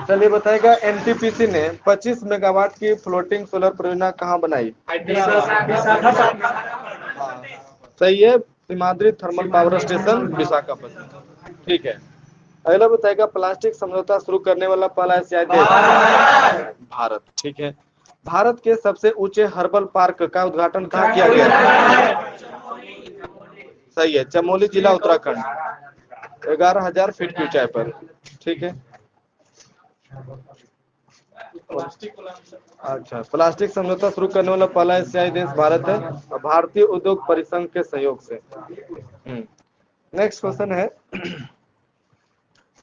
चलिए बताएगा, एनटीपीसी ने 25 मेगावाट की फ्लोटिंग सोलर परियोजना कहाँ बनाई? सही है, सीमाद्री थर्मल पावर स्टेशन विशाखापट्टनम। ठीक है। अगला बताएगा, प्लास्टिक समझौता शुरू करने वाला पहला एशियाई देश? भारत। ठीक है। भारत के सबसे ऊंचे हर्बल पार्क का उद्घाटन कहाँ किया गया? सही है, चमोली जिला उत्तराखंड, 11,000 फीट की ऊंचाई पर। ठीक है। अच्छा, प्लास्टिक समझौता शुरू करने वाला पहला एशियाई देश भारत है, और भारतीय उद्योग परिसंघ के सहयोग से। नेक्स्ट क्वेश्चन है,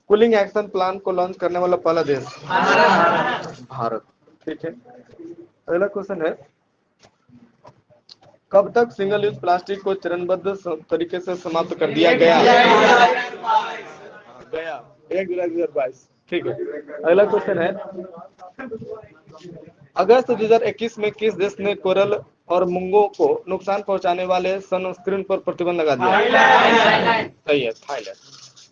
कूलिंग एक्शन प्लान को लॉन्च करने वाला पहला देश? भारत। ठीक है। अगला क्वेश्चन है, कब तक सिंगल यूज प्लास्टिक को चरणबद्ध तरीके से समाप्त कर दिया गया? 1 जुलाई 2022। ठीक है। अगला क्वेश्चन है, अगस्त 2021 में किस देश ने कोरल और मूंगों को नुकसान पहुंचाने वाले सनस्क्रीन पर प्रतिबंध लगा दिया? सही है, थाईलैंड।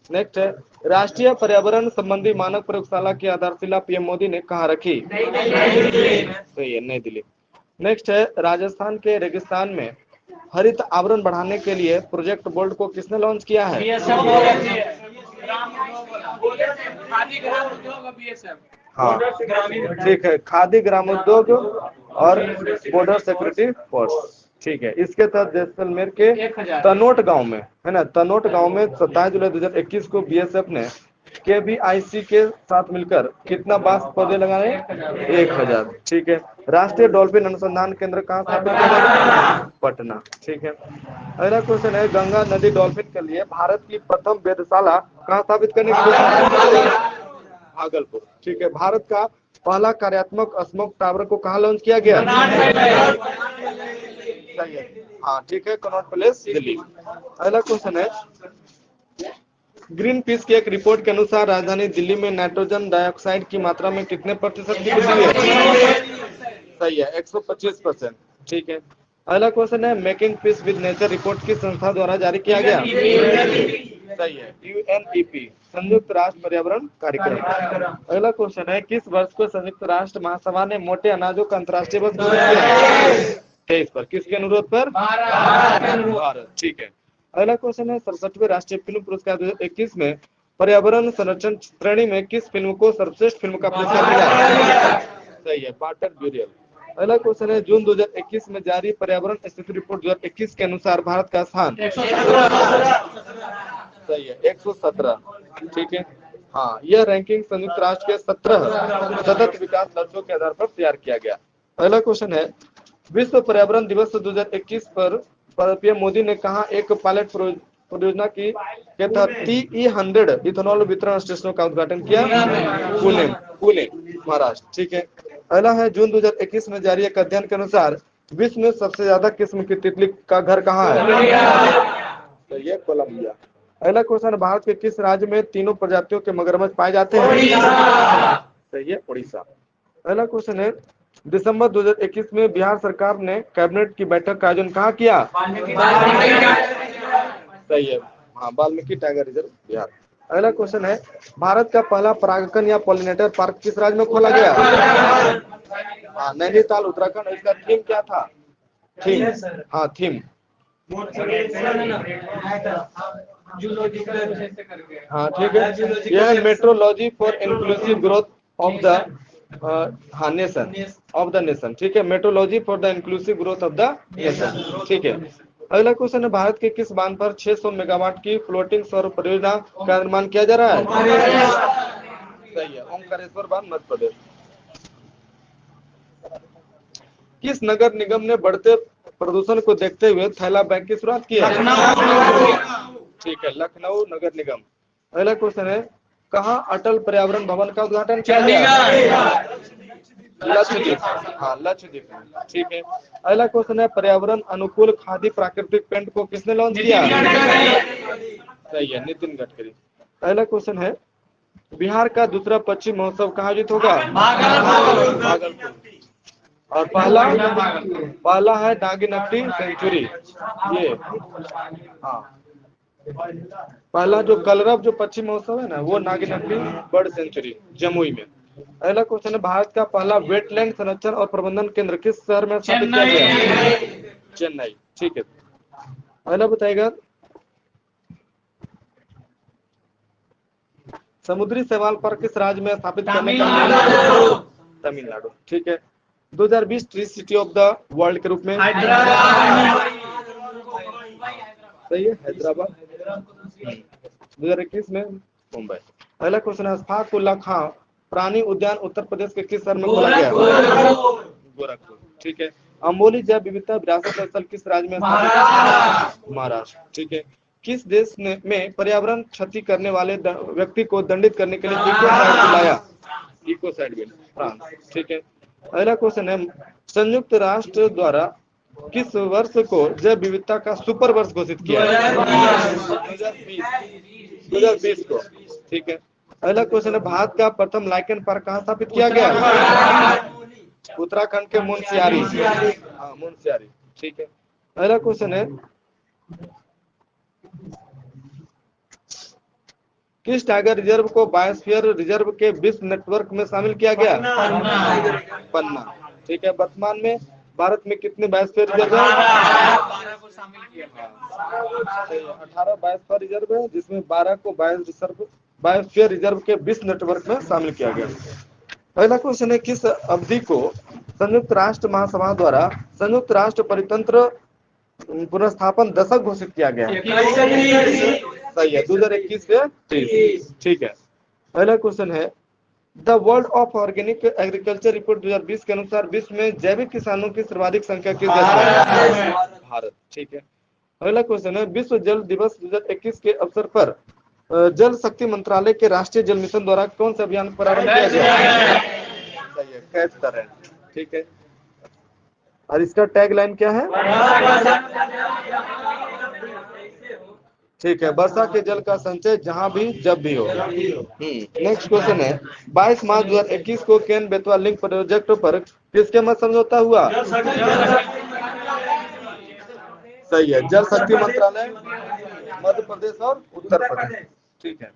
नेक्स्ट है, राष्ट्रीय पर्यावरण संबंधी मानक प्रयोगशाला की आधारशिला पीएम मोदी ने कहाँ रखी? सही है, नई दिल्ली। नेक्स्ट है, राजस्थान के रेगिस्तान में हरित आवरण बढ़ाने के लिए प्रोजेक्ट बोल्ट को किसने लॉन्च किया है? हाँ, ठीक है, खादी ग्रामोद्योग और बॉर्डर सिक्योरिटी फोर्स। ठीक है। इसके तहत जैसलमेर के तनोट गांव में, है ना, तनोट गांव में 27 जुलाई 2021 को बीएसएफ ने केवीआईसी के साथ मिलकर कितना बांस पौधे लगाए? 1,000। ठीक है। राष्ट्रीय डॉल्फिन अनुसंधान केंद्र कहाँ स्थापित किया? पटना। ठीक है। अगला क्वेश्चन है, गंगा नदी डॉल्फिन के लिए भारत की प्रथम वेधशाला कहाँ स्थापित करने की कोशिश? भागलपुर। ठीक है। भारत का पहला कार्यात्मक स्मोक टावर को कहाँ लॉन्च किया गया? सही है। हाँ, ठीक है, कनॉट प्लेस, दिल्ली। अगला क्वेश्चन है, ग्रीन पीस की एक रिपोर्ट के अनुसार राजधानी दिल्ली में नाइट्रोजन डाइऑक्साइड की मात्रा में कितने प्रतिशत की वृद्धि है? सही है, 125%। ठीक है। अगला क्वेश्चन है, making peace with nature report किस संस्था द्वारा जारी किया गया? सही है, यूएनईपी, संयुक्त राष्ट्र पर्यावरण कार्यक्रम। अगला क्वेश्चन है, किस वर्ष को संयुक्त राष्ट्र महासभा ने मोटे अनाजों का अंतर्राष्ट्रीय दिवस घोषित किया? 23 पर। किसके अनुरोध पर? भारत। ठीक है। अगला क्वेश्चन है, 67वें राष्ट्रीय फिल्म पुरस्कार 2021 में पर्यावरण संरक्षण श्रेणी में किस फिल्म को सर्वश्रेष्ठ फिल्म का पुरस्कार मिला? सही है, वाटर ब्यूरियल। अगला क्वेश्चन है, जून 2021 में जारी पर्यावरण स्थिति रिपोर्ट 2021 के अनुसार भारत का स्थान? सही है, 117। ठीक है। हाँ, यह रैंकिंग संयुक्त राष्ट्र के 17 सतत विकास लक्ष्यों के आधार पर तैयार किया गया। अगला क्वेश्चन है, विश्व पर्यावरण दिवस 2021 पर पीएम मोदी ने कहा एक पायलट परियोजना की के तहत TE100 इथेनॉल वितरण स्टेशनों का उद्घाटन किया? पुणे, महाराष्ट्र। ठीक है। अगला है, जून 2021 में जारी एक अध्ययन के अनुसार विश्व में सबसे ज्यादा किस्म की तितली का घर कहाँ है? तो ये कोलंबिया। अगला क्वेश्चन, भारत के किस राज्य में तीनों प्रजातियों के मगरमच्छ पाए जाते हैं? सही है, उड़ीसा। अगला क्वेश्चन है, दिसंबर 2021 में बिहार सरकार ने कैबिनेट की बैठक का आयोजन कहाँ किया? सही है, हाँ, वाल्मीकि टाइगर रिजर्व, बिहार। अगला क्वेश्चन है, भारत का पहला परागकण या पॉलिनेटर पार्क किस राज्य में खोला गया? हाँ, नैनीताल, उत्तराखंड। इसका थीम क्या था? थीम, हाँ, थीम। हाँ, ठीक है। यह metrology for inclusive growth of the nation, of the nation. ठीक है, metrology for the inclusive growth of the nation. ठीक है। अगला क्वेश्चन है, भारत के किस बांध पर 600 मेगावाट की फ्लोटिंग सौर परियोजना का निर्माण किया जा रहा है? सही है, ओमकारेश्वर बांध, मध्य प्रदेश। किस नगर निगम ने बढ़ते प्रदूषण को देखते हुए थैला बैग की शुरुआत की है? ठीक है, लखनऊ नगर निगम। अगला क्वेश्चन है, कहाँ अटल पर्यावरण भवन का उद्घाटन किया गया? लक्षद्वीप। हाँ, लक्षद्वीप। ठीक है। अगला क्वेश्चन है, पर्यावरण अनुकूल खादी प्राकृतिक पेंट को किसने लॉन्च किया? सही है, नितिन गडकरी। अगला क्वेश्चन है, बिहार का दूसरा पश्चिम महोत्सव कहाँ आयोजित होगा? भागलपुर। और पहला पहला है नागिनट्टी सेंचुरी, ये हाँ पहला जो कलरव जो पश्चिम महोत्सव है ना वो नागिनट्टी बर्ड सेंचुरी जमुई में। अगला क्वेश्चन है भारत का पहला वेटलैंड संरक्षण और प्रबंधन केंद्र किस शहर में स्थापित किया गया? चेन्नई। ठीक है, अगला बताइएगा समुद्री शैवाल पर किस राज्य में स्थापित करने का? तमिलनाडु। ठीक है, 2020 tree city of the world के रूप में सही है हैदराबाद। 2021 में मुंबई। अगला क्वेश्चन है अशफाक उल्लाह खां प्राणी उद्यान उत्तर प्रदेश के किस शहर में खोला गया? गोरखपुर। ठीक है, अम्बोली जैव विविधता विरासत स्थल किस राज्य में स्थापित? महाराष्ट्र। ठीक है, किस देश ने में पर्यावरण क्षति करने वाले व्यक्ति को दंडित करने के लिए इकोसाइड बिल लाया? Ecocide bill, France. ठीक है, अगला क्वेश्चन है संयुक्त राष्ट्र द्वारा किस वर्ष को जैव विविधता का सुपर वर्ष घोषित किया? 2020 को। ठीक है, अगला क्वेश्चन है भारत का प्रथम लाइकेन पार्क कहाँ स्थापित किया गया? उत्तराखंड के मुनस्यारी। हाँ मुनस्यारी। ठीक है, अगला क्वेश्चन है किस टाइगर रिजर्व को बायोस्फीयर रिजर्व के विश्व नेटवर्क में शामिल किया गया? पन्ना। ठीक है, वर्तमान में भारत में कितने बायोस्फीयर रिजर्व है? 18 बायोस्फीयर रिजर्व है, जिसमें 12 को बायोस्फीयर रिजर्व के विश्व नेटवर्क में शामिल किया गया। अगला क्वेश्चन है किस अवधि को संयुक्त राष्ट्र महासभा द्वारा संयुक्त राष्ट्र परितंत्र पुनर्स्थापन दशक घोषित किया गया? सही है, 2021 से 30। ठीक है, अगला क्वेश्चन है the world of organic agriculture report 2020 के अनुसार विश्व में जैविक किसानों की सर्वाधिक संख्या किस देश में? भारत। ठीक है, अगला क्वेश्चन है विश्व जल दिवस 2021 के अवसर पर जल शक्ति मंत्रालय के राष्ट्रीय जल मिशन द्वारा कौन सा अभियान प्रारंभ किया गया? सही है, कैच द रेन। ठीक है, और इसका टैग लाइन क्या है? ठीक है, वर्षा के जल का संचय जहां भी जब भी हो। नेक्स्ट क्वेश्चन है 22 मार्च 2021 को केन बेतवा लिंक प्रोजेक्ट पर किसके मत समझौता हुआ? सही है, जल शक्ति मंत्रालय मध्य प्रदेश और उत्तर प्रदेश। ठीक है,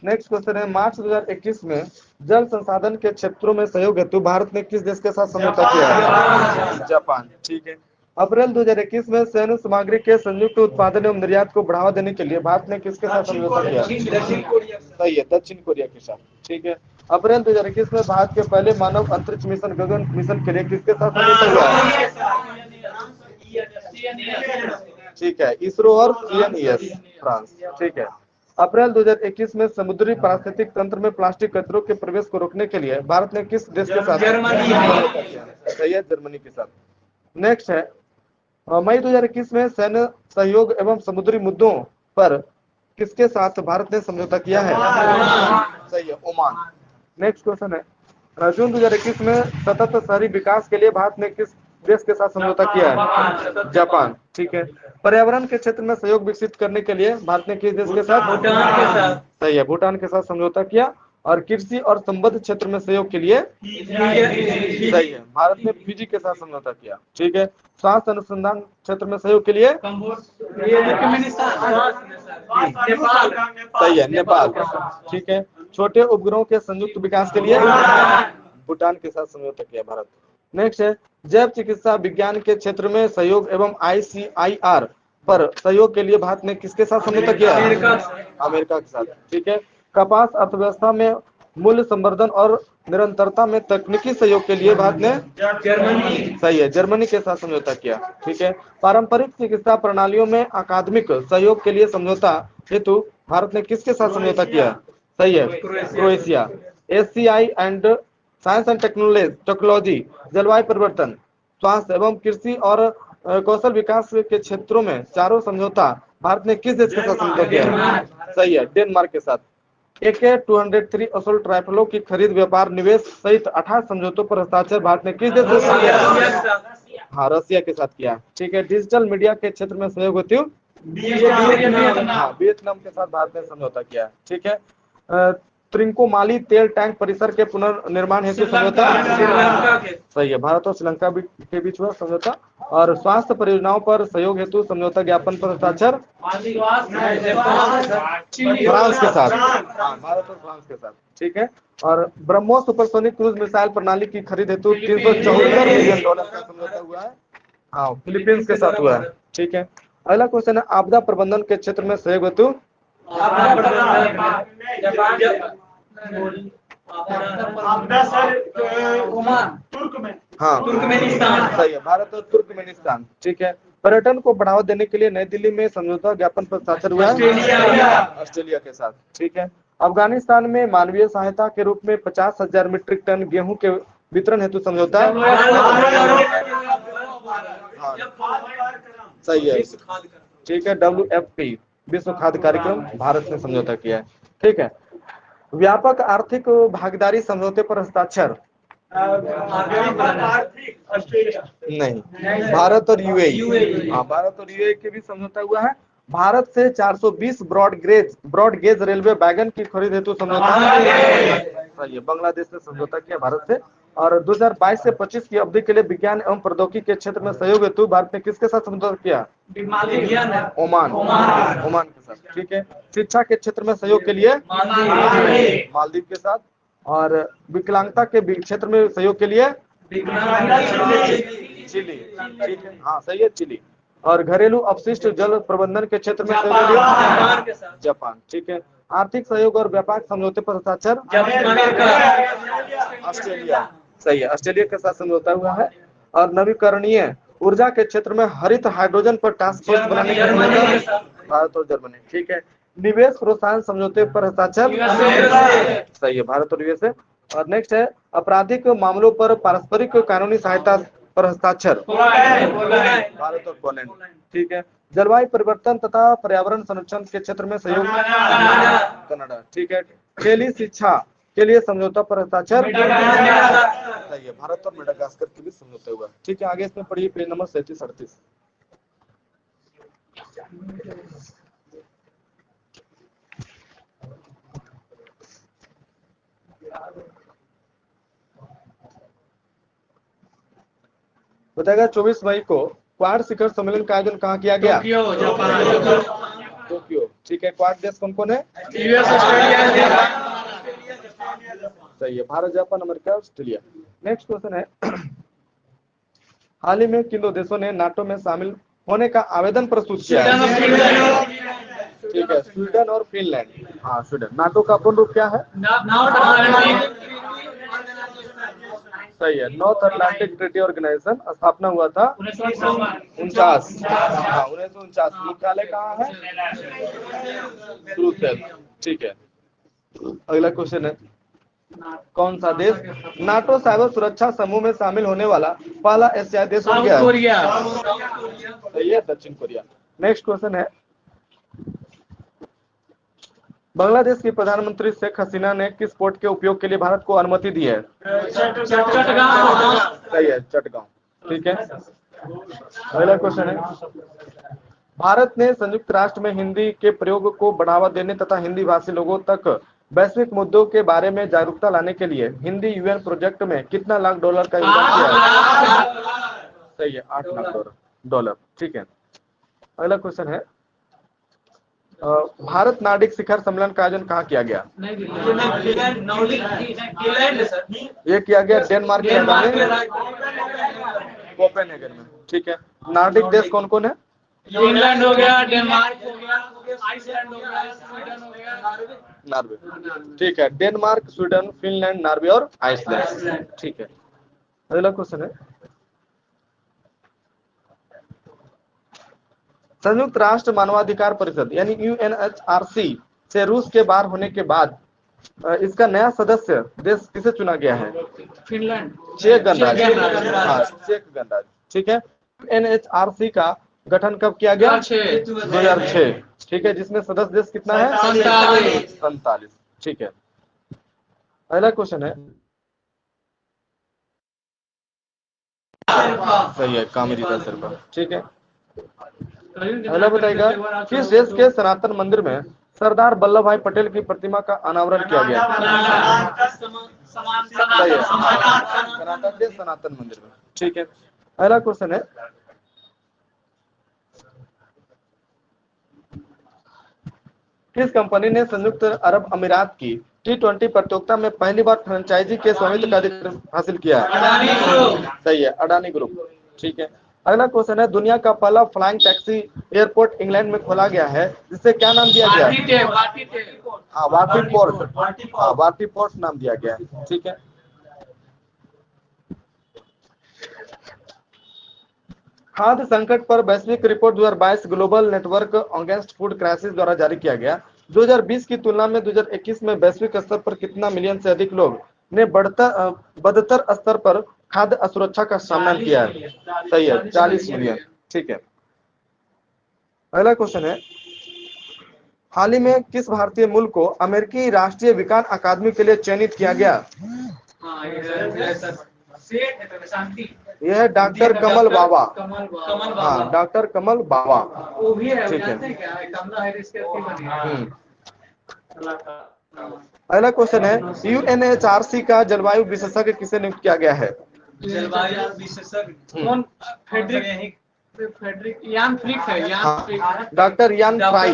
नेक्स्ट क्वेश्चन है मार्च 2021 में जल संसाधन के क्षेत्रों में सहयोग हेतु भारत ने किस देश के साथ समझौता किया? जापान। ठीक है, अप्रैल 2021 में सैन्य सामग्री के संयुक्त उत्पादन एवं निर्यात को बढ़ावा देने के लिए भारत ने किसके साथ समझौता किया? सही है, दक्षिण कोरिया के साथ। ठीक है, अप्रैल 2021 में भारत के पहले मानव अंतरिक्ष मिशन गगन मिशन के लिए किसके साथ समझौता हुआ? ठीक है, इसरो और CNES, फ्रांस। ठीक है, अप्रैल 2021 में समुद्री पारिस्थितिक तंत्र में प्लास्टिक कचरों के प्रवेश को रोकने के लिए भारत ने किस देश के साथ? सही है, जर्मनी के साथ। नेक्स्ट है मई 2021 में सैन्य सहयोग एवं समुद्री मुद्दों पर किसके साथ भारत ने समझौता किया है? सही है, ओमान। नेक्स्ट क्वेश्चन है जून 2021 में सतत शहरी विकास के लिए भारत ने किस देश के साथ समझौता किया है? जापान। ठीक है, पर्यावरण के क्षेत्र में सहयोग विकसित करने के लिए भारत ने किस देश के साथ? भूटान के साथ। सही है, भूटान के साथ समझौता किया। और कृषि और संबद्ध क्षेत्र में सहयोग के लिए सही है, भारत ने फिजी के साथ समझौता किया। ठीक है, स्वास्थ्य अनुसंधान क्षेत्र में सहयोग के लिए सही है, नेपाल। ठीक है, छोटे उपग्रहों के संयुक्त विकास के लिए भूटान के साथ समझौता किया भारत। नेक्स्ट है जैव चिकित्सा विज्ञान के क्षेत्र में सहयोग एवं ICIR पर सहयोग के लिए भारत ने किसके साथ समझौता किया? अमेरिका के साथ। ठीक है, कपास अर्थव्यवस्था में मूल्य संवर्धन और निरंतरता में तकनीकी सहयोग के लिए भारत ने सही है, जर्मनी के साथ समझौता किया। ठीक है, पारंपरिक चिकित्सा प्रणालियों में अकादमिक सहयोग के लिए समझौता हेतु भारत ने किसके साथ समझौता किया? सही है, Croatia. SCI and science and technology, जलवायु परिवर्तन, स्वास्थ्य एवं कृषि और कौशल विकास के क्षेत्रों में चारों समझौता भारत ने किस देश के साथ समझौता किया? सही है, डेनमार्क के साथ। AK-203 असोल्ट राइफलों की खरीद, व्यापार, निवेश सहित 28 समझौतों पर हस्ताक्षर भारत ने किस देश के साथ किया? हाँ, रसिया के साथ किया। ठीक है, डिजिटल मीडिया के क्षेत्र में सहयोग हेतु वियतनाम के साथ भारत ने समझौता किया। ठीक है, त्रिंकोमाली तेल टैंक परिसर के पुनर्निर्माण हेतु समझौता। सही है, भारत और श्रीलंका के बीच हुआ समझौता। और स्वास्थ्य परियोजनाओं पर सहयोग हेतु समझौता ज्ञापन पर हस्ताक्षर फ्रांस के साथ। हाँ, भारत और फ्रांस के साथ, ठीक है। और ब्रह्मोस सुपरसोनिक क्रूज मिसाइल प्रणाली की खरीद हेतु $374 मिलियन का समझौता हुआ है। हाँ, फिलीपींस के साथ हुआ है, ठीक है। अगला क्वेश्चन है, आपदा प्रबंधन के क्षेत्र में सहयोग हेतु। हाँ, तुर्कमेनिस्तान। सही है, भारत और तुर्कमेनिस्तान, ठीक है। पर्यटन को बढ़ावा देने के लिए नई दिल्ली में समझौता ज्ञापन पर हस्ताक्षर हुआ ऑस्ट्रेलिया के साथ, ठीक है। अफगानिस्तान में मानवीय सहायता के रूप में 50,000 मीट्रिक टन गेहूं के वितरण हेतु समझौता। हाँ, सही है, ठीक है। WFP विश्व खाद्य कार्यक्रम भारत ने समझौता किया है, ठीक है। व्यापक आर्थिक भागीदारी समझौते पर हस्ताक्षर। नहीं, भारत और यूएई। हाँ, भारत और यूएई के भी समझौता हुआ है। भारत से 420 ब्रॉड गेज रेलवे वैगन की खरीद हेतु समझौता। सही है, बांग्लादेश ने समझौता किया भारत से। और 2022 से 25 की अवधि के लिए विज्ञान एवं प्रौद्योगिकी के क्षेत्र में सहयोग हेतु भारत ने किसके साथ समझौता किया? ओमान के साथ, ठीक है। शिक्षा के क्षेत्र में सहयोग के लिए मालदीव के साथ। और विकलांगता के क्षेत्र में सहयोग के लिए चिली, ठीक है। हाँ, सही है, चिली। और घरेलू अपशिष्ट जल प्रबंधन के क्षेत्र में सहयोग के लिए जापान, ठीक है। आर्थिक सहयोग और व्यापक समझौते पर हस्ताक्षर ऑस्ट्रेलिया। सही है, ऑस्ट्रेलिया के साथ समझौता हुआ है। और नवीकरणीय ऊर्जा के क्षेत्र में हरित हाइड्रोजन पर टास्क फोर्स बनाने का भारत और जर्मनी, ठीक है। निवेश प्रोत्साहन समझौते पर हस्ताक्षर सही है, भारत और यूएसए। और नेक्स्ट है, आपराधिक मामलों पर पारस्परिक कानूनी सहायता पर हस्ताक्षर भारत और पोलैंड, ठीक है। जलवायु परिवर्तन तथा पर्यावरण संरक्षण के क्षेत्र में सहयोग कनाडा, ठीक है। खेली शिक्षा के लिए समझौता पर हस्ताक्षर सही है, भारत और मेडागास्कर के बीच समझौता हुआ, ठीक है। आगे इसमें पढ़िए पेज नंबर 37-38। बताएगा 24 मई को क्वाड शिखर सम्मेलन का आयोजन कहाँ किया गया? टोक्यो, ठीक है। क्वाड देश कौन कौन है? US, Australia. सही है, Bharat, Japan, America, Australia. Next question है, हाल ही में किन दो देशों ने नाटो में शामिल होने का आवेदन प्रस्तुत किया है? ठीक है, स्वीडन और फिनलैंड। हाँ, स्वीडन। नाटो का पूर्ण रूप क्या है? सही है, नॉर्थ अटलांटिक ट्रीटी ऑर्गेनाइजेशन। स्थापना हुआ था 1949। मुख्यालय कहाँ है? ब्रुसेल्स, ठीक है। अगला क्वेश्चन है, कौन सा देश नाटो साइबर सुरक्षा समूह में शामिल होने वाला पहला एशियाई देश हो गया? सही है, दक्षिण कोरिया। नेक्स्ट क्वेश्चन है, बांग्लादेश की प्रधानमंत्री शेख हसीना ने किस पोर्ट के उपयोग के लिए भारत को अनुमति दी है? सही है, चटगांव, ठीक है। अगला क्वेश्चन है, भारत ने संयुक्त राष्ट्र में हिंदी के प्रयोग को बढ़ावा देने तथा हिंदी भाषी लोगों तक वैश्विक मुद्दों के बारे में जागरूकता लाने के लिए हिंदी यूएन प्रोजेक्ट में कितना लाख डॉलर का योगदान किया है? सही है, $8 लाख, ठीक है। अगला क्वेश्चन है, भारत नार्डिक शिखर सम्मेलन का आयोजन कहाँ किया गया? ये किया गया डेनमार्क के कोपेनहेगन में, ठीक है। नार्डिक देश कौन कौन है? इंग्लैंड हो गया, डेनमार्क हो गया, आइसलैंड हो गया, स्वीडन हो गया, नॉर्वे, ठीक है। डेनमार्क, स्वीडन, फिनलैंड, नॉर्वे और आइसलैंड, ठीक है। अगला क्वेश्चन है, संयुक्त राष्ट्र मानवाधिकार परिषद यानी यूएनएचआरसी से रूस के बाहर होने के बाद इसका नया सदस्य देश किसे चुना गया है? फिनलैंड, चेक गणराज्य, ठीक है। यूएनएचआरसी का गठन कब किया गया? 2006, ठीक है। जिसमें सदस्य देश कितना है? 47, ठीक है। अगला क्वेश्चन है, सही है, कामिरीता शेरपा, ठीक है। अगला बताएगा, किस देश के सनातन मंदिर में सरदार वल्लभ भाई पटेल की प्रतिमा का अनावरण किया गया? सही है, सनातन मंदिर में। ठीक है, अगला क्वेश्चन है, किस कंपनी ने संयुक्त अरब अमीरात की T20 प्रतियोगिता में पहली बार फ्रेंचाइजी के स्वामित्व का अधिकार हासिल किया? सही है, अडानी ग्रुप। ठीक है, अगला क्वेश्चन है, दुनिया का पहला फ्लाइंग टैक्सी एयरपोर्ट इंग्लैंड में खोला गया है, जिसे क्या नाम दिया गया? हाँ, वाटी पोर्ट। हाँ, वाटी पोर्ट नाम दिया गया है। ठीक है, खाद्य संकट पर वैश्विक report 2022 global network against food crisis द्वारा जारी किया गया। 2020 की तुलना में 2021 में वैश्विक स्तर पर कितना मिलियन से अधिक लोग ने बदतर स्तर पर खाद्य असुरक्षा का सामना किया है? सही है, 40 मिलियन। ठीक है, अगला क्वेश्चन है, हाल ही में किस भारतीय मूल को अमेरिकी राष्ट्रीय विज्ञान अकादमी के लिए चयनित किया गया? यह है डॉक्टर कमल बाबा। हाँ, डॉक्टर कमल बाबा। ठीक है, अगला क्वेश्चन है, UNHRC का जलवायु विशेषज्ञ किसे नियुक्त किया गया है? जलवायु विशेषज्ञ फ्रेडरिक यान फ्रिक है। डॉक्टर यान फ्राई।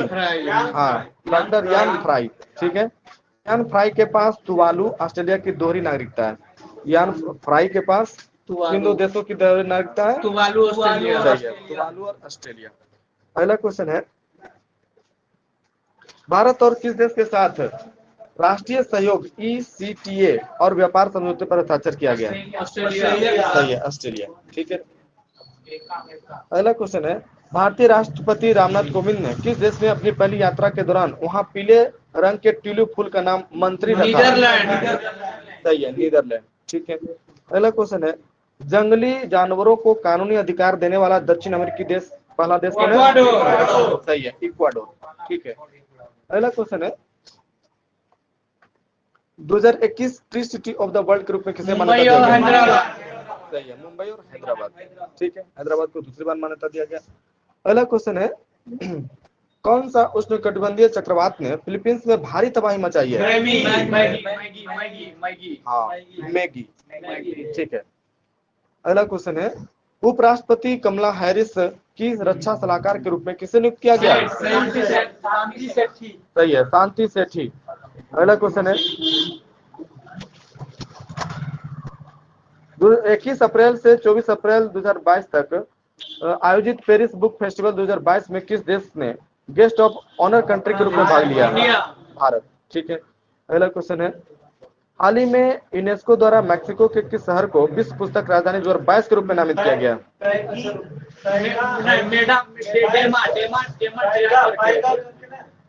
हाँ, डॉक्टर यान फ्राई। ठीक है, यान फ्राई के पास तुवालू ऑस्ट्रेलिया की दोहरी नागरिकता है। यान फ्राई के पास किन दो देशों की दोहरी नागरिकता है? Tuvalu Australia. तुवालू और ऑस्ट्रेलिया। अगला क्वेश्चन है, भारत और किस देश के साथ राष्ट्रीय सहयोग ECTA और व्यापार समझौते पर हस्ताक्षर किया गया? ऑस्ट्रेलिया। सही है, ऑस्ट्रेलिया। ठीक है, अगला क्वेश्चन है, भारतीय राष्ट्रपति रामनाथ कोविंद ने किस देश में अपनी पहली यात्रा के दौरान वहां पीले रंग के ट्यूलिप फूल का नाम मंत्री रखा? नीदरलैंड। सही है, नीदरलैंड। ठीक है, अगला क्वेश्चन है, जंगली जानवरों को कानूनी अधिकार देने वाला दक्षिण अमेरिकी देश पहला देश कौन है? सही है, इक्वाडोर। ठीक है, अगला क्वेश्चन है, 2021 tree city of the world के रूप में किसे मान्यता दिया गया? सही है, मुंबई और हैदराबाद। ठीक है, हैदराबाद को दूसरी बार मान्यता दिया गया। अगला क्वेश्चन है, कौन सा उष्णकटिबंधीय चक्रवात ने फिलीपींस में भारी तबाही मचाई है? हाँ, मैगी। ठीक है, अगला क्वेश्चन है, उपराष्ट्रपति कमला हैरिस की रक्षा सलाहकार के रूप में किसे नियुक्त किया गया? सही है, शांति सेठी। अगला क्वेश्चन है, 21 अप्रैल से 24 अप्रैल 2022 तक आयोजित पेरिस बुक फेस्टिवल 2022 में किस देश ने गेस्ट ऑफ ऑनर कंट्री के रूप में भाग लिया? भारत। ठीक है, अगला क्वेश्चन है, हाल ही में यूनेस्को द्वारा मैक्सिको के किस शहर को विश्व पुस्तक राजधानी 2022 के रूप में नामित किया गया?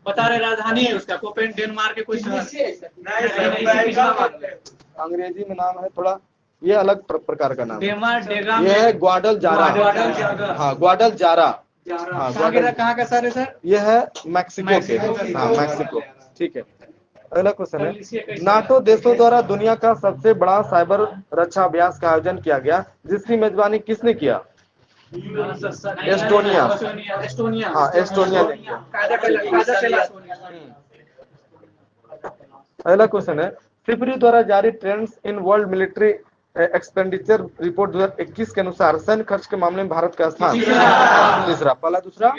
बता रहे राजधानी है उसका कोपेन डेनमार्क के कोई शहर। अंग्रेजी में नाम है थोड़ा, ये अलग प्रकार का नाम। ये है ग्वाडलजारा। हाँ, ग्वाडलजारा। हाँ, कहाँ का सर है सर? ये है मैक्सिको के। हाँ, मैक्सिको। ठीक है, अगला क्वेश्चन है, नाटो देशों द्वारा दुनिया का सबसे बड़ा साइबर रक्षा अभ्यास का आयोजन किया गया, जिसकी मेजबानी किसने किया? एस्टोनिया। हाँ, एस्टोनिया ने किया। अगला क्वेश्चन है, त्रिपुरी द्वारा जारी trends in world military expenditure report 2021 के अनुसार सैन्य खर्च के मामले में भारत का स्थान तीसरा। पहला दूसरा?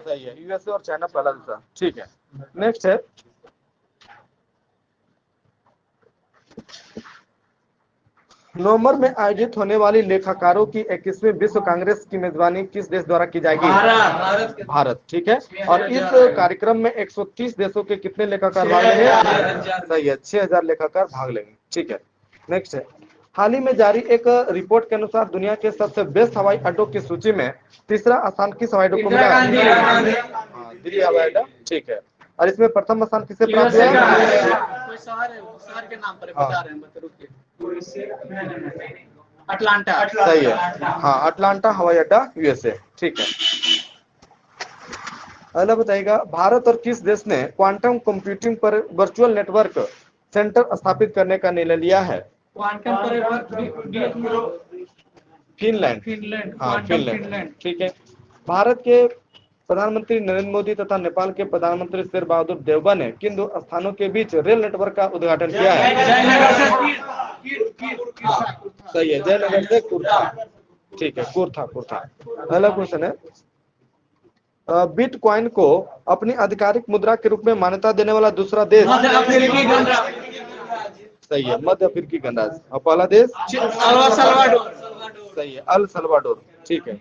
सही है, यूएसए और चाइना पहला दूसरा। ठीक है, नेक्स्ट है, नवंबर में आयोजित होने वाली लेखाकारों की 21वीं विश्व कांग्रेस की मेजबानी किस देश द्वारा की जाएगी? भारत। ठीक है, और इस कार्यक्रम में 130 देशों के कितने लेखाकार भाग लेंगे? सही है, 6000 लेखाकार भाग लेंगे। ठीक है, नेक्स्ट है, हाल ही में जारी एक रिपोर्ट के अनुसार दुनिया के सबसे बेस्ट हवाई अड्डों की सूची में तीसरा स्थान किस हवाई अड्डे को मिला? दिल्ली हवाई अड्डा। ठीक है, और इसमें प्रथम स्थान किसे प्राप्त हुआ? शहर के नाम पर बता रहे हैं, अटलांटा। सही है, हाँ, अटलांटा हवाई अड्डा यूएसए। ठीक है, अगला बताइएगा, भारत और किस देश ने क्वांटम कंप्यूटिंग पर वर्चुअल नेटवर्क सेंटर स्थापित करने का निर्णय लिया है? फिनलैंड। हाँ, फिनलैंड। ठीक है, भारत के प्रधानमंत्री नरेंद्र मोदी तथा नेपाल के प्रधानमंत्री शेर बहादुर देवबा ने किन दो स्थानों के बीच रेल नेटवर्क का उद्घाटन किया है? जयनगर से सही है, जयनगर से कुर्था। ठीक है, कुर्था कुर्था। पहला क्वेश्चन है, बिटकॉइन को अपनी आधिकारिक मुद्रा के रूप में मान्यता देने वाला दूसरा देश? मध्य अफ्रीकी गणराज्य, सही है, मध्य अफ्रीकी गणराज्य। और पहला देश? El Salvador. सही है, अल सल्वाडोर। ठीक है,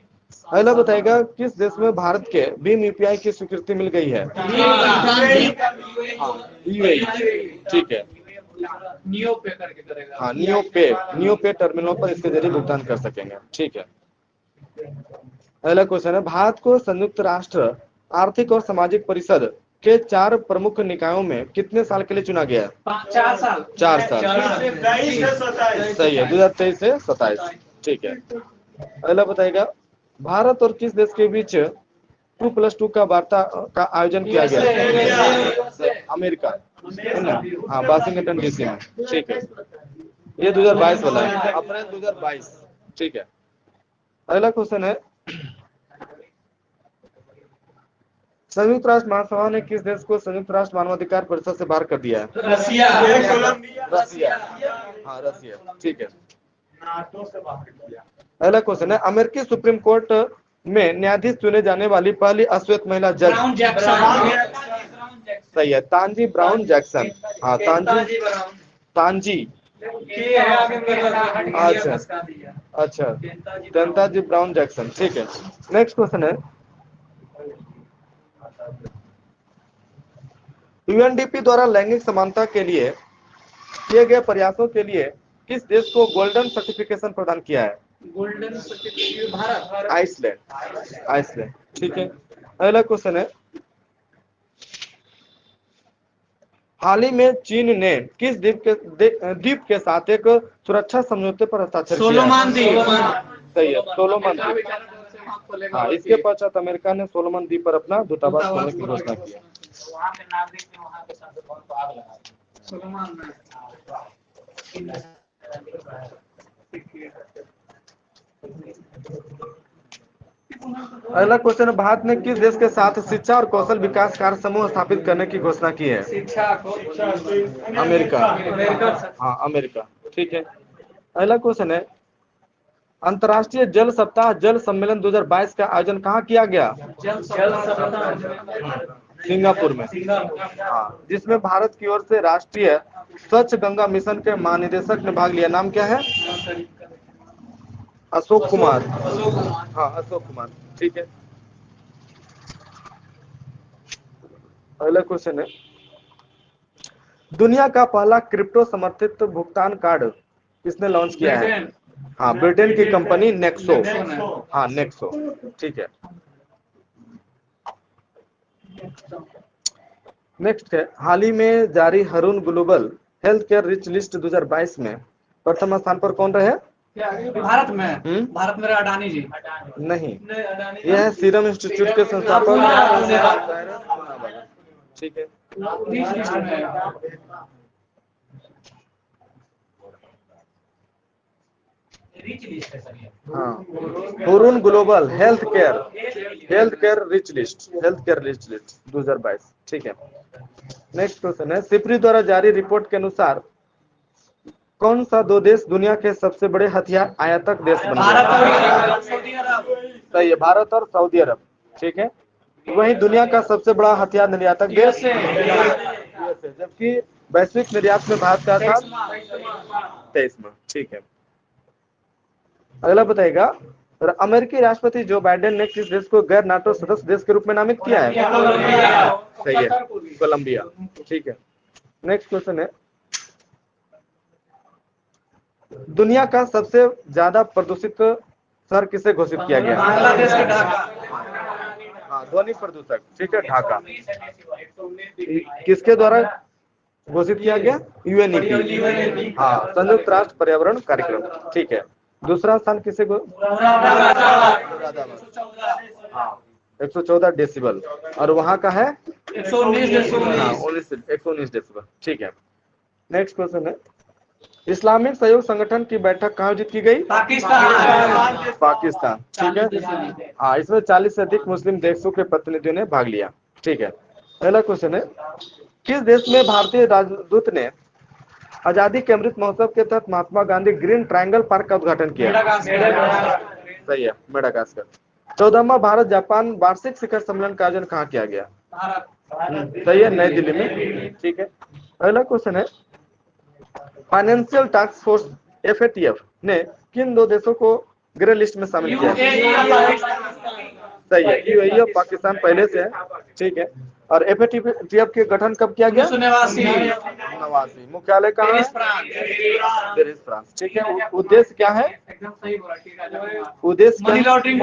पहला बताएगा किस देश में भारत के भीम यूपीआई की स्वीकृति मिल गई है? यूएई। ठीक है, नियो पे करके करेगा। हाँ, नियो पे टर्मिनलों पर इसके जरिए भुगतान कर सकेंगे। ठीक है, पहला क्वेश्चन है, भारत को संयुक्त राष्ट्र आर्थिक और सामाजिक परिषद के 4 प्रमुख निकायों में कितने साल के लिए चुना गया है? 4 साल। 4 साल। सही है, 2023 से 27। ठीक है, पहला बताएगा भारत और किस देश के बीच 2+2 का वार्ता का आयोजन किया गया? अमेरिका, है ना? हाँ, वाशिंगटन डीसी में। ठीक है, ये 2022 वाला है, अप्रैल 2022। ठीक है, अगला क्वेश्चन है, संयुक्त राष्ट्र महासभा ने किस देश को संयुक्त राष्ट्र मानवाधिकार परिषद से बाहर कर दिया है? रसिया। रसिया। हाँ, रसिया। ठीक है, नाटो से बाहर किया। अगला क्वेश्चन है, अमेरिकी सुप्रीम कोर्ट में न्यायाधीश चुने जाने वाली पहली अश्वेत महिला जज? Brown Jackson. सही है, तांजी ब्राउन जैक्सन। हाँ, तांजी। अच्छा, जनताजी ब्राउन जैक्सन। ठीक है, नेक्स्ट क्वेश्चन है, यूएनडीपी द्वारा लैंगिक समानता के लिए किए गए प्रयासों के लिए किस देश को गोल्डन सर्टिफिकेशन प्रदान किया है? Golden certificate Bharat. आइसलैंड। ठीक है, अगला क्वेश्चन है, हाल ही में चीन ने किस द्वीप के साथ एक सुरक्षा समझौते पर हस्ताक्षर किया? सोलोमन द्वीप। सही है, सोलोमन द्वीप। हाँ, इसके पश्चात अमेरिका ने सोलोमन द्वीप पर अपना दूतावास खोलने की घोषणा की। वहाँ के नागरिक ने वहाँ के साथ बहुत आग लगा सोलोमन में। अगला क्वेश्चन है, भारत ने किस देश के साथ शिक्षा और कौशल विकास कार्य समूह स्थापित करने की घोषणा की है? अमेरिका। हाँ, अमेरिका। ठीक है, अगला क्वेश्चन है, अंतर्राष्ट्रीय जल सप्ताह जल सम्मेलन 2022 का आयोजन कहाँ किया गया? सिंगापुर में। हाँ, जिसमें भारत की ओर से राष्ट्रीय स्वच्छ गंगा मिशन के महानिदेशक ने भाग लिया। नाम क्या है? अशोक कुमार। हाँ, अशोक कुमार। ठीक है, अगला क्वेश्चन है, दुनिया का पहला क्रिप्टो समर्थित भुगतान कार्ड किसने लॉन्च किया है? हाँ, ब्रिटेन की कंपनी नेक्सो। हाँ, नेक्सो। ठीक है, नेक्स्ट है, हाल ही में जारी Haroon global health care rich list 2022 में प्रथम स्थान पर कौन रहे? भारत में। भारत में अडानी जी। नहीं, यह है सीरम इंस्टीट्यूट के संस्थापक। ठीक है, हाँ, Haroon global health care rich list 2022। ठीक है, नेक्स्ट क्वेश्चन है, सिप्री द्वारा जारी रिपोर्ट के अनुसार कौन सा 2 देश दुनिया के सबसे बड़े हथियार आयातक देश बन गए? सही है, भारत और सऊदी अरब। ठीक है, वही दुनिया का सबसे बड़ा हथियार निर्यातक देश यूएसए, जबकि वैश्विक निर्यात में भारत का था 23वां। ठीक है, अगला बताएगा, अमेरिकी राष्ट्रपति जो बाइडेन ने किस देश को गैर नाटो सदस्य देश के रूप में नामित किया है? सही है, कोलंबिया। ठीक है, नेक्स्ट क्वेश्चन है, दुनिया का सबसे ज्यादा प्रदूषित शहर किसे घोषित किया गया? बांग्लादेश के ढाका। हाँ, ध्वनि प्रदूषक। ठीक है, ढाका। किसके द्वारा घोषित किया गया? यूएनईपी। हाँ, संयुक्त राष्ट्र पर्यावरण कार्यक्रम। ठीक है, दूसरा स्थान किसे को? हाँ, 114 डेसिबल। और वहां का है 119 119 डेसिबल। ठीक है, नेक्स्ट क्वेश्चन है, इस्लामिक सहयोग संगठन की बैठक कहाँ आयोजित की गई? पाकिस्तान। ठीक है। हाँ, इसमें 40 से अधिक मुस्लिम देशों के प्रतिनिधियों ने भाग लिया। ठीक है। पहला क्वेश्चन है, किस देश में भारतीय राजदूत ने आजादी के अमृत महोत्सव के तहत Mahatma Gandhi green triangle park का उद्घाटन किया? सही है, मेडागास्कर। 14वां भारत जापान वार्षिक शिखर सम्मेलन का आयोजन कहाँ किया गया? सही है, नई दिल्ली में। ठीक है। अगला क्वेश्चन है, फाइनेंशियल टास्क फोर्स FATF ने किन दो देशों को ग्रे लिस्ट में शामिल किया? सही है, UAE और पाकिस्तान पहले से है। ठीक है। और FATF के गठन कब किया गया? 1989। मुख्यालय कहाँ है? Paris, France. ठीक है। उद्देश्य क्या है? एकदम सही बोला, ठीक है। उद्देश्य मनी लॉन्ड्रिंग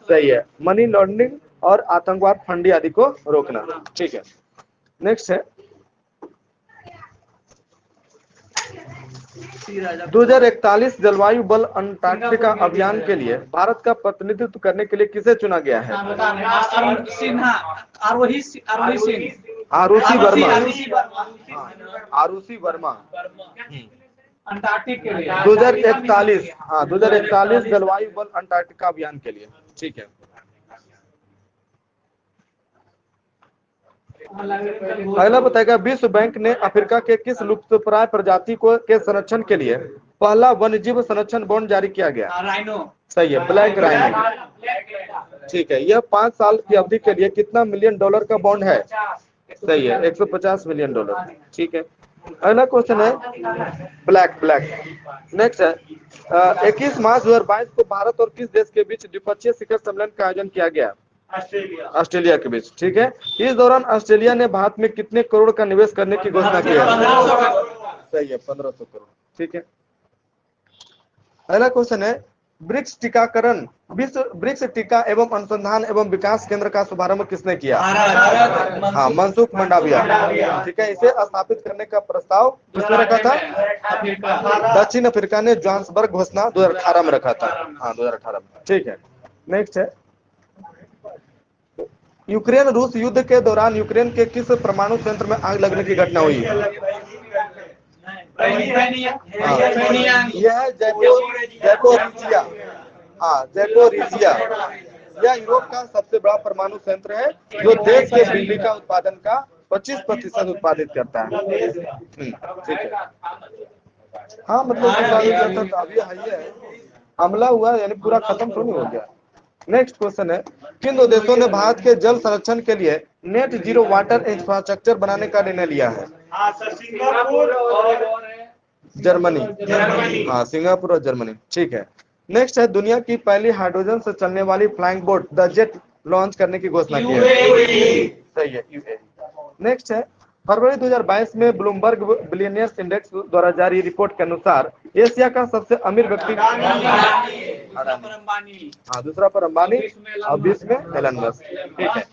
सही है, मनी लॉन्ड्रिंग और आतंकवाद फंडी आदि को रोकना। ठीक है। नेक्स्ट है, 2041 जलवायु बल अंटार्कटिका अभियान के लिए भारत का प्रतिनिधित्व करने के लिए किसे चुना गया है? आरुषि वर्मा। आरुषि वर्मा। अंटार्कटिक के लिए 2041, हाँ 2041 जलवायु बल अंटार्कटिका अभियान के लिए। ठीक है। अगला बताएगा, विश्व बैंक ने अफ्रीका के किस लुप्तप्राय प्रजाति को के संरक्षण के लिए पहला वन्यजीव संरक्षण बॉन्ड जारी किया गया? राइनो। सही है, ब्लैक राइनो। ठीक है। यह 5 साल की अवधि के लिए कितना मिलियन डॉलर का बॉन्ड है? सही है, $150 मिलियन। ठीक है। अगला क्वेश्चन है, ब्लैक। नेक्स्ट है, 21 मार्च 2022 को भारत और किस देश के बीच द्विपक्षीय शिखर सम्मेलन का आयोजन किया गया? ऑस्ट्रेलिया के बीच। ठीक है। इस दौरान ऑस्ट्रेलिया ने भारत में कितने करोड़ का निवेश करने की घोषणा की है? सही है, 1500 करोड़। ठीक है। अगला क्वेश्चन है, ब्रिक्स टीकाकरण विश्व ब्रिक्स टीका एवं अनुसंधान एवं विकास केंद्र का शुभारंभ किसने किया? हाँ, मनसुख मंडाविया। ठीक है। इसे स्थापित करने का प्रस्ताव किसने रखा था? दक्षिण अफ्रीका ने जोहान्सबर्ग घोषणा 2018 में रखा था। हाँ, 2018 में। ठीक है। नेक्स्ट है, यूक्रेन रूस युद्ध के दौरान यूक्रेन के किस परमाणु संयंत्र में आग लगने की घटना हुई? यह है ज़ैपोरिजिया। हाँ, ज़ैपोरिजिया। यह यूरोप का सबसे बड़ा परमाणु संयंत्र है जो देश के बिजली का उत्पादन का 25% उत्पादित करता है। ठीक है। हाँ, मतलब अभी है, हमला हुआ यानी पूरा खत्म तो नहीं हो गया। नेक्स्ट क्वेश्चन है, किन दो देशों ने भारत के जल संरक्षण के लिए नेट जीरो वाटर इंफ्रास्ट्रक्चर बनाने का निर्णय लिया है? जर्मनी। हाँ, सिंगापुर और जर्मनी। ठीक है। नेक्स्ट है, दुनिया की पहली हाइड्रोजन से चलने वाली flying boat the jet launch करने की घोषणा की है? सही है, UAE। नेक्स्ट है, फरवरी 2022 में ब्लूमबर्ग बिलियनियर्स इंडेक्स द्वारा जारी रिपोर्ट के अनुसार एशिया का सबसे अमीर व्यक्ति? हाँ, दूसरा पर अंबानी और 20 में एलन मस्क। ठीक है।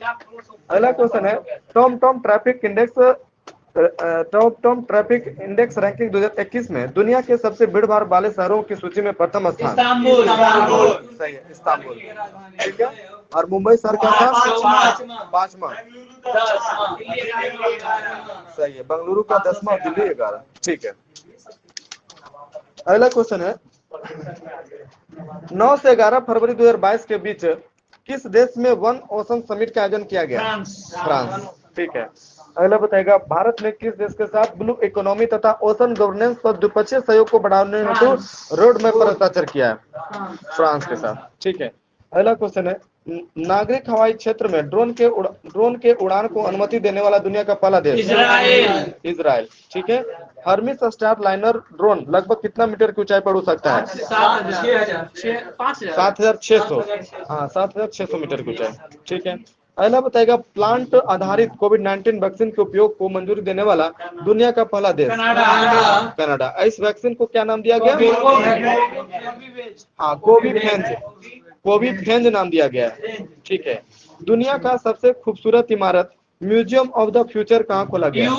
अगला क्वेश्चन है, टॉम ट्रैफिक इंडेक्स रैंकिंग 2021 में दुनिया के सबसे भीड़ भाड़ वाले शहरों की सूची में प्रथम स्थान? सही है, इस्तांबुल। ठीक है। और मुंबई शहर का था 5वां। सही है, बेंगलुरु का 10वां, दिल्ली 11। ठीक है। अगला क्वेश्चन है, 9 से 11 फरवरी 2022 के बीच किस देश में वन ओशन समिट का आयोजन किया गया? फ्रांस। ठीक है। अगला बताएगा, भारत ने किस देश के साथ ब्लू इकोनॉमी तथा ओशन गवर्नेंस पर द्विपक्षीय सहयोग को बढ़ाने हेतु रोड मैप पर हस्ताक्षर किया है? फ्रांस के साथ। ठीक है। अगला क्वेश्चन है, नागरिक हवाई क्षेत्र में ड्रोन के उड़ान को अनुमति देने वाला दुनिया का पहला देश? इजराइल। ठीक है। हर्मिस स्टार लाइनर ड्रोन लगभग कितना मीटर की ऊंचाई पर उड़ सकता है? 7,600। हाँ, 7,600 मीटर की ऊंचाई। ठीक है। अगला बताएगा, प्लांट आधारित कोविड-19 वैक्सीन के उपयोग को मंजूरी देने वाला दुनिया का पहला देश? कनाडा। इस वैक्सीन को क्या नाम दिया गया? हाँ, कोविफेंज नाम दिया गया है। ठीक है। दुनिया का सबसे खूबसूरत इमारत म्यूजियम ऑफ द फ्यूचर कहाँ खोला गया?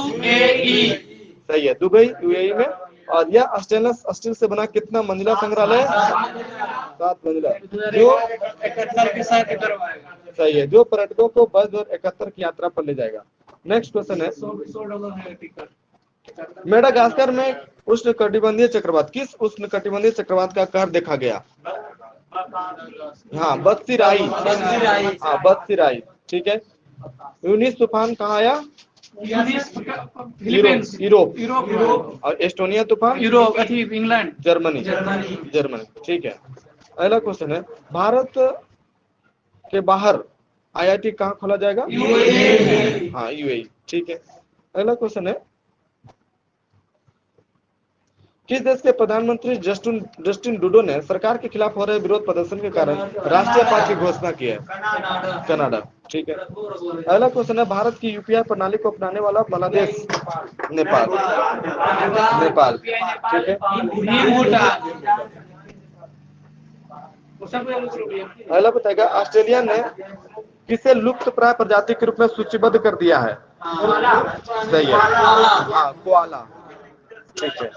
सही है, दुबई, UAE में। और यह स्टेनलेस स्टील से बना कितना मंजिला संग्रहालय? 7 मंजिला, जो 71 के साथ सही है, जो पर्यटकों को वर्ष 2071 की यात्रा पर ले जाएगा। नेक्स्ट क्वेश्चन है, $100 है टिकट। मेडागास्कर में उष्णकटिबंधीय चक्रवात, किस उष्णकटिबंधीय चक्रवात का कहर देखा गया? हाँ, बत्सीराई। हाँ, बत्सीराई, ठीक है। यूनिस तूफान कहाँ आया? Philippines, Europe. यूरोप, और एस्टोनिया तूफान? Europe, England, Germany. जर्मनी, ठीक है। अगला क्वेश्चन है, भारत के बाहर आईआईटी कहाँ खोला जाएगा? हाँ, यूएई, ठीक है। अगला क्वेश्चन है, किस देश के प्रधानमंत्री जस्टिन ट्रूडो ने सरकार के खिलाफ हो रहे विरोध प्रदर्शन के कारण राष्ट्रीय पार्टी की घोषणा की है? कनाडा, ठीक है। अगला क्वेश्चन है, भारत की यूपीआई प्रणाली को अपनाने वाला पहला देश? नेपाल। नेपाल, ठीक है। अगला बताएगा, ऑस्ट्रेलिया ने किसे लुप्त प्राय प्रजाति के रूप में सूचीबद्ध कर दिया है? सही है, हाँ, कोआला, ठीक है।